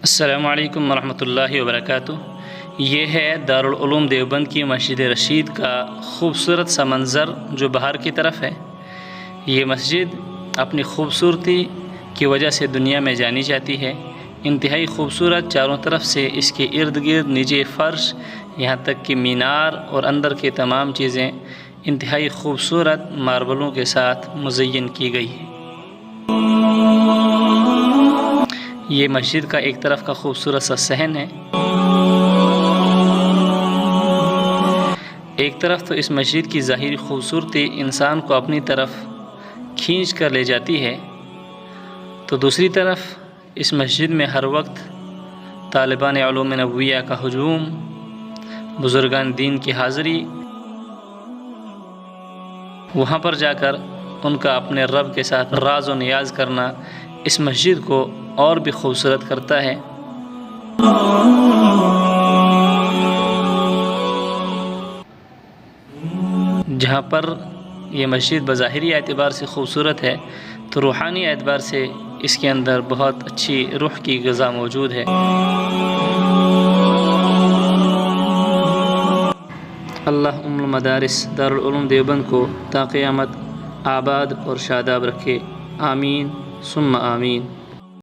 السلام علیکم ورحمۃ اللہ وبرکاتہ۔ یہ ہے دارالعلوم دیوبند کی مسجد رشید کا خوبصورت سا منظر جو باہر کی طرف ہے۔ یہ مسجد اپنی خوبصورتی کی وجہ سے دنیا میں جانی جاتی ہے۔ انتہائی خوبصورت، چاروں طرف سے اس کے ارد گرد نیچے فرش، یہاں تک کہ مینار اور اندر کی تمام چیزیں انتہائی خوبصورت ماربلوں کے ساتھ مزین کی گئی ہیں۔ یہ مسجد کا ایک طرف کا خوبصورت سا صحن ہے۔ ایک طرف تو اس مسجد کی ظاہری خوبصورتی انسان کو اپنی طرف کھینچ کر لے جاتی ہے، تو دوسری طرف اس مسجد میں ہر وقت طالبان علوم نبویہ کا ہجوم، بزرگان دین کی حاضری، وہاں پر جا کر ان کا اپنے رب کے ساتھ راز و نیاز کرنا اس مسجد کو اور بھی خوبصورت کرتا ہے۔ جہاں پر یہ مسجد بظاہری اعتبار سے خوبصورت ہے، تو روحانی اعتبار سے اس کے اندر بہت اچھی روح کی غذا موجود ہے۔ اللہ ام المدارس دارالعلوم دیوبند کو تا قیامت آباد اور شاداب رکھے، آمین ثم آمین۔